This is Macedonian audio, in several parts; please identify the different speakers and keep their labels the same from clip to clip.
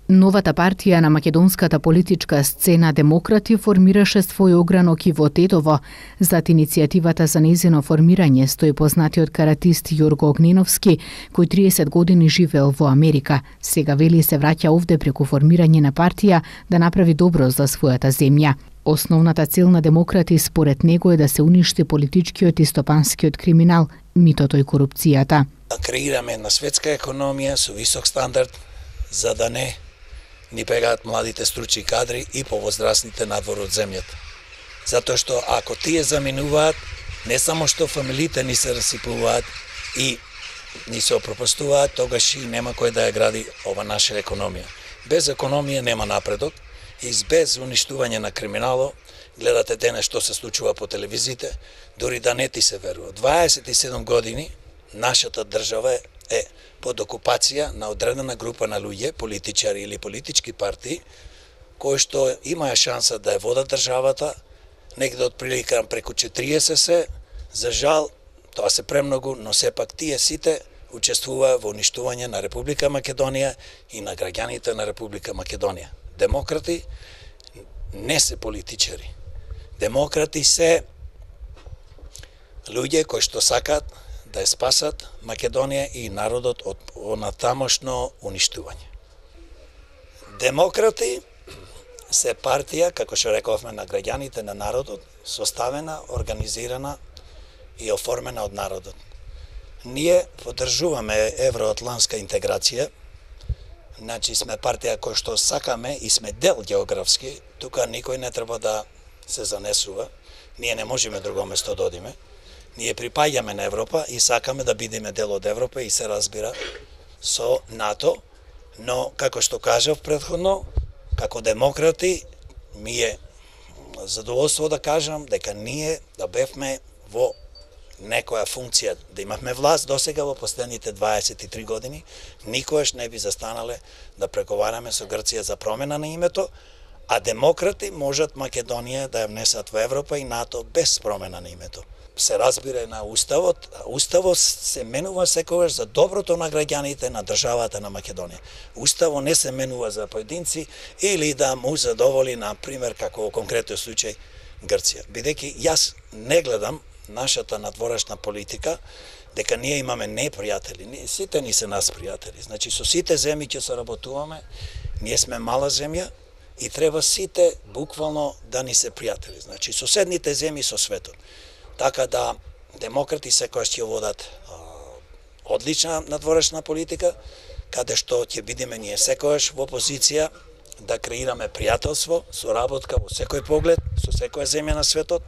Speaker 1: Новата партија на македонската политичка сцена Демократи формираше свој огранок и во Тетово. Зад иницијативата за нејзино формирање стои познатиот каратист Јорго Огненовски, кој 30 години живеел во Америка. Сега вели се враќа овде преку формирање на партија да направи добро за својата земја. Основната цел на Демократи според него е да се уништи политичкиот и стопанскиот криминал, митото и корупцијата.
Speaker 2: Да креираме една светска економија со висок стандард, за да не ни бегаат младите стручни кадри и повозрастните надвор од земјата. Затоа што ако тие заминуваат, не само што фамилиите ни се расипуваат и ни се опропастуваат, тогаш и нема кој да ја гради ова наша економија. Без економија нема напредок и без уништување на криминало, гледате денес што се случува по телевизиите, дури да не ти се верува. 27 години нашата држава е под окупација на одредена група на луѓе, политичари или политички партии, кои што имаа шанса да ја водат државата, негде од прилика преку 40 се, за жал, тоа се премногу, но сепак тие сите учествуваа во уништување на Република Македонија и на граѓаните на Република Македонија. Демократи не се политичари. Демократи се луѓе кои што сакаат да ја спасат Македонија и народот од онатамошно уништување. Демократи се партија, како што рековме, на граѓаните на народот, составена, организирана и оформена од народот. Ние поддржуваме евроатлантска интеграција, значи сме партија која што сакаме и сме дел географски, тука никој не треба да се занесува, ние не можеме друго место да одиме. Ние припаѓаме на Европа и сакаме да бидеме дел од Европа и се разбира со НАТО, но како што кажав претходно, како демократи ми е задоволство да кажам дека ние да бевме во некоја функција, да имавме власт досега во последните 23 години, никогаш не би застанале да преговараме со Грција за промена на името, а демократи можат Македонија да ја внесат во Европа и НАТО без промена на името. Се разбира на Уставот, Уставот се менува секогаш за доброто на граѓаните на државата на Македонија. Уставот не се менува за поединци или да му задоволи, на пример, како во конкретниот случај Грција. Бидејќи јас не гледам нашата надворешна политика дека ние имаме непријатели, сите ни се нас пријатели. Значи со сите земји ќе соработуваме, ние сме мала земја и треба сите буквално да ни се пријатели. Значи соседните земји со светот. Така да демократи секојаш ќе водат одлична надворешна политика, каде што ќе бидеме ние секојаш во позиција да креираме пријателство, соработка во секој поглед, со секоја земја на светот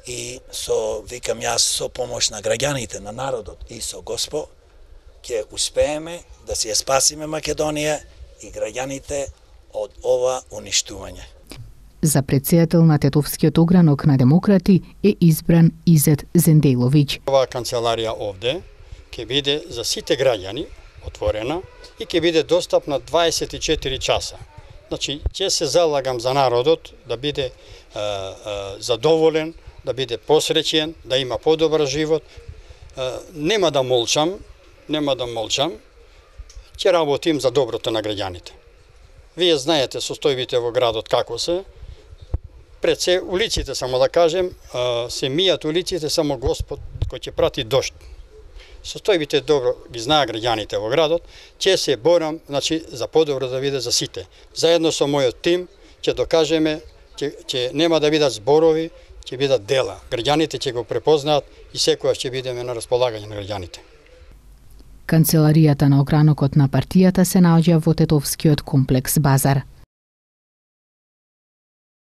Speaker 2: и викам јас, со помош на граѓаните, на народот и со Господ, ќе успееме да си ја спасиме Македонија и граѓаните од ова уништување.
Speaker 1: За председател на Тетовскиот огранок на Демократи е избран Изет Зенделовиќ.
Speaker 3: Оваа канцеларија овде ќе биде за сите граѓани отворена и ќе биде достапна 24 часа. Значи, ќе се залагам за народот да биде задоволен, да биде посреќен, да има подобар живот. Нема да молчам, ќе работим за доброто на граѓаните. Вие знаете состојбите во градот како се. Пред се улиците, само да кажем, се мијат улиците, само Господ кој ќе прати дожд. Состојбите добро ги знаа граѓаните во градот, ќе се борам, значи, за подобро да биде за сите. Заедно со мојот тим ќе докажеме, ќе нема да бидат зборови, ќе бидат дела. Граѓаните ќе го препознаат и секојаш ќе бидеме на располагање на граѓаните.
Speaker 1: Канцеларијата на огранокот на партијата се наоѓа во Тетовскиот комплекс Базар.